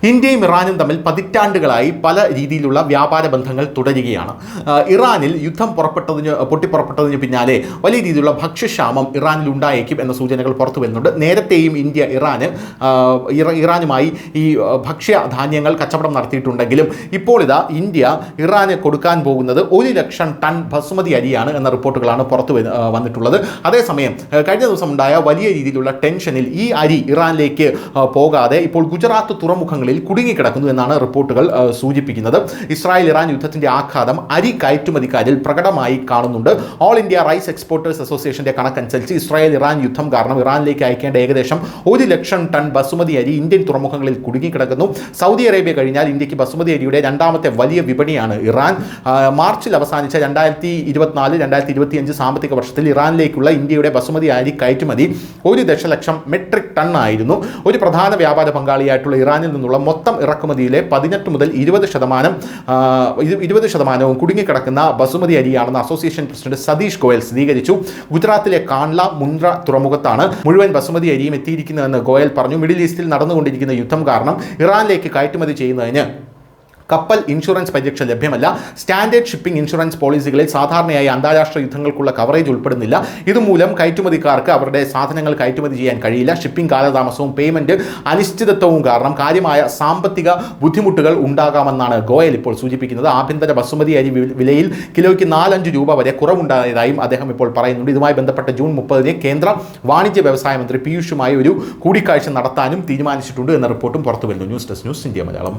ഇന്ത്യയും ഇറാനും തമ്മിൽ പതിറ്റാണ്ടുകളായി പല രീതിയിലുള്ള വ്യാപാര ബന്ധങ്ങൾ തുടരുകയാണ്. ഇറാനിൽ യുദ്ധം പൊട്ടിപ്പുറപ്പെട്ടതിന് പിന്നാലെ വലിയ രീതിയിലുള്ള ഭക്ഷ്യക്ഷാമം ഇറാനിൽ ഉണ്ടായേക്കും എന്ന സൂചനകൾ പുറത്തു വരുന്നുണ്ട്. നേരത്തെയും ഇന്ത്യ ഇറാനുമായി ഈ ഭക്ഷ്യധാന്യങ്ങൾ കച്ചവടം നടത്തിയിട്ടുണ്ടെങ്കിലും ഇപ്പോൾ ഇതാ ഇന്ത്യ ഇറാന് കൊടുക്കാൻ പോകുന്നത് 1,00,000 ടൺ ബസുമതി അരിയാണ് എന്ന റിപ്പോർട്ടുകളാണ് പുറത്തു വന്നിട്ടുള്ളത്. അതേസമയം കഴിഞ്ഞ ദിവസം ഉണ്ടായ വലിയ രീതിയിലുള്ള ടെൻഷനിൽ ഈ അരി ഇറാനിലേക്ക് പോകാതെ ഇപ്പോൾ ഗുജറാത്ത് തുറമുഖങ്ങളിൽ കുടുങ്ങിക്കിടക്കുന്നു എന്നാണ് റിപ്പോർട്ടുകൾ സൂചിപ്പിക്കുന്നത്. ഇസ്രായേൽ ഇറാൻ യുദ്ധത്തിന്റെ ആഘാതം അരി കയറ്റുമതിക്കാരിൽ പ്രകടമായി കാണുന്നുണ്ട്. ഓൾ ഇന്ത്യ റൈസ് എക്സ്പോർട്ടേഴ്സ് അസോസിയേഷന്റെ കണക്കനുസരിച്ച് ഇസ്രായേൽ ഇറാൻ യുദ്ധം കാരണം ഇറാനിലേക്ക് അയക്കേണ്ട ഏകദേശം 1,00,000 ടൺ ബസുമതി അരി ഇന്ത്യൻ തുറമുഖങ്ങളിൽ കുടുങ്ങിക്കിടക്കുന്നു. സൗദി അറേബ്യ കഴിഞ്ഞാൽ ഇന്ത്യക്ക് ബസുമതി അരിയുടെ രണ്ടാമത്തെ വലിയ വിപണിയാണ് ഇറാൻ. മാർച്ചിൽ അവസാനിച്ച 2024-2025 സാമ്പത്തിക വർഷത്തിൽ ഇറാനിലേക്കുള്ള ഇന്ത്യയുടെ ബസുമതി അരി കയറ്റുമതി 1 ദശലക്ഷം മെട്രിക് ടൺ ആയിരുന്നു. ഒരു പ്രധാന വ്യാപാര പങ്കാളിയായിട്ടുള്ള ഇറാനിൽ നിന്നുള്ള മൊത്തം ഇറക്കുമതിയിലെ 18 മുതൽ 20% കുടുങ്ങിക്കിടക്കുന്ന ബസുമതി അരിയാണെന്ന് അസോസിയേഷൻ പ്രസിഡന്റ് സതീഷ് ഗോയൽ സ്ഥിരീകരിച്ചു. ഗുജറാത്തിലെ കാൺല മുൻഡ്ര തുറമുഖത്താണ് മുഴുവൻ ബസുമതി അരിയും എത്തിയിരിക്കുന്നതെന്ന് ഗോയൽ പറഞ്ഞു. മിഡിൽ ഈസ്റ്റിൽ നടന്നുകൊണ്ടിരിക്കുന്ന യുദ്ധം കാരണം ഇറാനിലേക്ക് കയറ്റുമതി ചെയ്യുന്നതിന് കപ്പൽ ഇൻഷുറൻസ് പരിരക്ഷ ലഭ്യമല്ല. സ്റ്റാൻഡേർഡ് ഷിപ്പിംഗ് ഇൻഷുറൻസ് പോളിസികളിൽ സാധാരണയായി അന്താരാഷ്ട്ര യുദ്ധങ്ങൾക്കുള്ള കവറേജ് ഉൾപ്പെടുന്നില്ല. ഇതുമൂലം കയറ്റുമതിക്കാർക്ക് അവരുടെ സാധനങ്ങൾ കയറ്റുമതി ചെയ്യാൻ കഴിയില്ല. ഷിപ്പിംഗ് കാലതാമസവും പേയ്മെന്റ് അനിശ്ചിതത്വവും കാരണം കാര്യമായ സാമ്പത്തിക ബുദ്ധിമുട്ടുകൾ ഉണ്ടാകാമെന്നാണ് ഗോയൽ ഇപ്പോൾ സൂചിപ്പിക്കുന്നത്. ആഭ്യന്തര ബസുമതി അരി വിലയിൽ കിലോയ്ക്ക് 4-5 രൂപ വരെ കുറവുണ്ടായതായും അദ്ദേഹം ഇപ്പോൾ പറയുന്നുണ്ട്. ഇതുമായി ബന്ധപ്പെട്ട് ജൂൺ 30 കേന്ദ്ര വാണിജ്യ വ്യവസായ മന്ത്രി പീയൂഷുമായി ഒരു കൂടിക്കാഴ്ച നടത്താനും തീരുമാനിച്ചിട്ടുണ്ട് എന്ന റിപ്പോർട്ടും പുറത്തുവരുന്നു. News desk news India Malayalam.